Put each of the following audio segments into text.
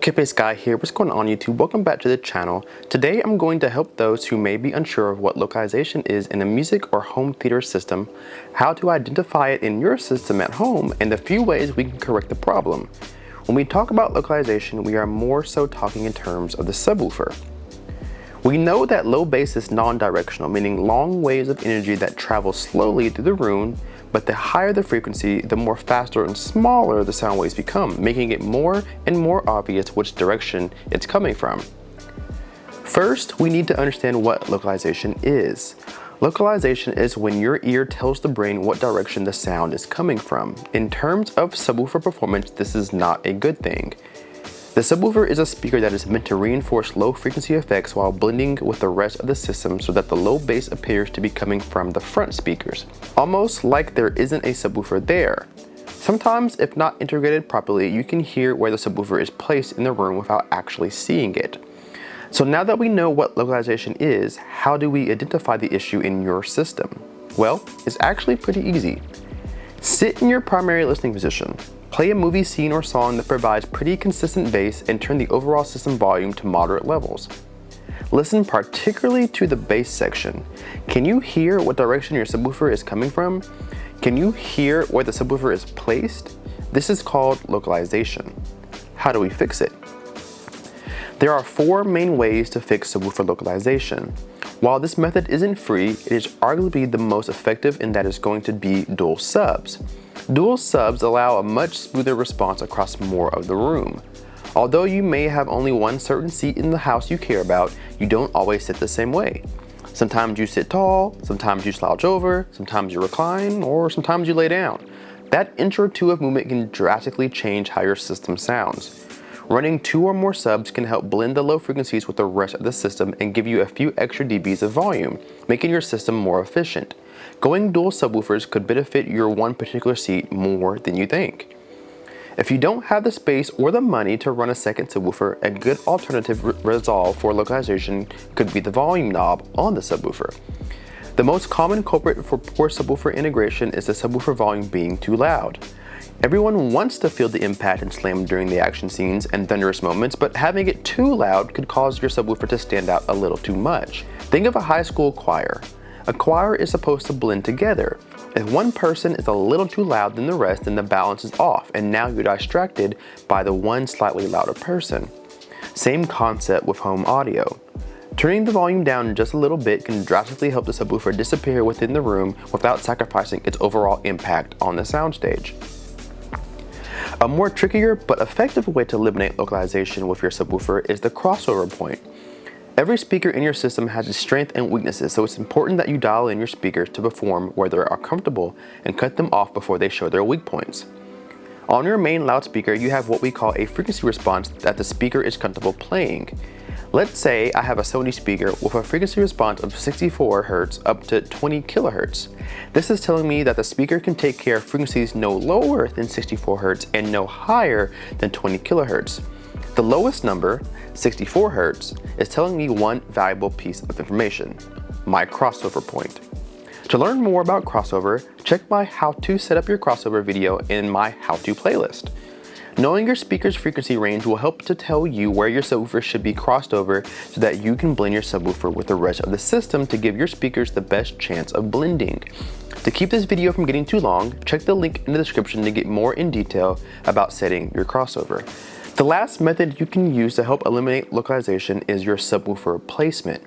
Okay, Base Guy here. What's going on, YouTube? Welcome back to the channel. Today I'm going to help those who may be unsure of what localization is in a music or home theater system, how to identify it in your system at home, and the few ways we can correct the problem. When we talk about localization, we are more so talking in terms of the subwoofer. We know that low bass is non-directional, meaning long waves of energy that travel slowly through the room, but the higher the frequency, the more faster and smaller the sound waves become, making it more and more obvious which direction it's coming from. First, we need to understand what localization is. Localization is when your ear tells the brain what direction the sound is coming from. In terms of subwoofer performance, this is not a good thing. The subwoofer is a speaker that is meant to reinforce low frequency effects while blending with the rest of the system so that the low bass appears to be coming from the front speakers, almost like there isn't a subwoofer there. Sometimes, if not integrated properly, you can hear where the subwoofer is placed in the room without actually seeing it. So now that we know what localization is, how do we identify the issue in your system? Well, it's actually pretty easy. Sit in your primary listening position. Play a movie scene or song that provides pretty consistent bass and turn the overall system volume to moderate levels. Listen particularly to the bass section. Can you hear what direction your subwoofer is coming from? Can you hear where the subwoofer is placed? This is called localization. How do we fix it? There are four main ways to fix subwoofer localization. While this method isn't free, it is arguably the most effective, and that is going to be dual subs. Dual subs allow a much smoother response across more of the room. Although you may have only one certain seat in the house you care about, you don't always sit the same way. Sometimes you sit tall, sometimes you slouch over, sometimes you recline, or sometimes you lay down. That intuitive movement can drastically change how your system sounds. Running two or more subs can help blend the low frequencies with the rest of the system and give you a few extra dBs of volume, making your system more efficient. Going dual subwoofers could benefit your one particular seat more than you think. If you don't have the space or the money to run a second subwoofer, a good alternative resolve for localization could be the volume knob on the subwoofer. The most common culprit for poor subwoofer integration is the subwoofer volume being too loud. Everyone wants to feel the impact and slam during the action scenes and thunderous moments, but having it too loud could cause your subwoofer to stand out a little too much. Think of a high school choir. A choir is supposed to blend together. If one person is a little too loud than the rest, then the balance is off, and now you're distracted by the one slightly louder person. Same concept with home audio. Turning the volume down just a little bit can drastically help the subwoofer disappear within the room without sacrificing its overall impact on the soundstage. A more trickier but effective way to eliminate localization with your subwoofer is the crossover point. Every speaker in your system has its strengths and weaknesses, so it's important that you dial in your speakers to perform where they are comfortable and cut them off before they show their weak points. On your main loudspeaker, you have what we call a frequency response that the speaker is comfortable playing. Let's say I have a Sony speaker with a frequency response of 64 Hz up to 20 kHz. This is telling me that the speaker can take care of frequencies no lower than 64 Hz and no higher than 20 kHz. The lowest number, 64 Hz, is telling me one valuable piece of information: my crossover point. To learn more about crossover, check my How to Set Up Your Crossover video in my How To playlist. Knowing your speaker's frequency range will help to tell you where your subwoofer should be crossed over so that you can blend your subwoofer with the rest of the system to give your speakers the best chance of blending. To keep this video from getting too long, check the link in the description to get more in detail about setting your crossover. The last method you can use to help eliminate localization is your subwoofer placement.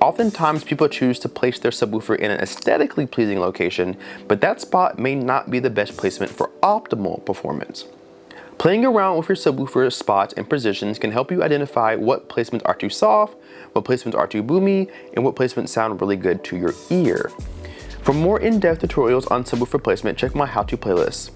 Oftentimes people choose to place their subwoofer in an aesthetically pleasing location, but that spot may not be the best placement for optimal performance. Playing around with your subwoofer spots and positions can help you identify what placements are too soft, what placements are too boomy, and what placements sound really good to your ear. For more in-depth tutorials on subwoofer placement, check my How To playlist.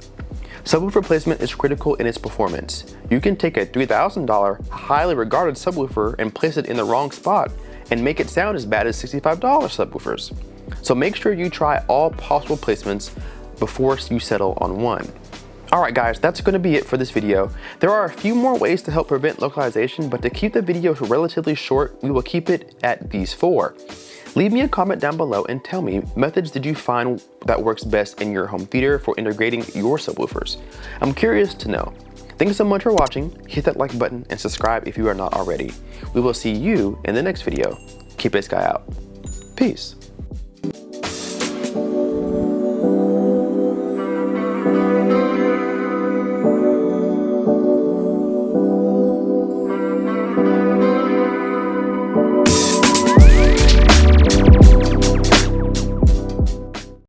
Subwoofer placement is critical in its performance. You can take a $3,000 highly regarded subwoofer and place it in the wrong spot and make it sound as bad as $65 subwoofers. So make sure you try all possible placements before you settle on one. Alright guys, that's going to be it for this video. There are a few more ways to help prevent localization, but to keep the video relatively short, we will keep it at these four. Leave me a comment down below and tell me, methods did you find that works best in your home theater for integrating your subwoofers? I'm curious to know. Thanks so much for watching. Hit that like button and subscribe if you are not already. We will see you in the next video. Keep it sky out. Peace.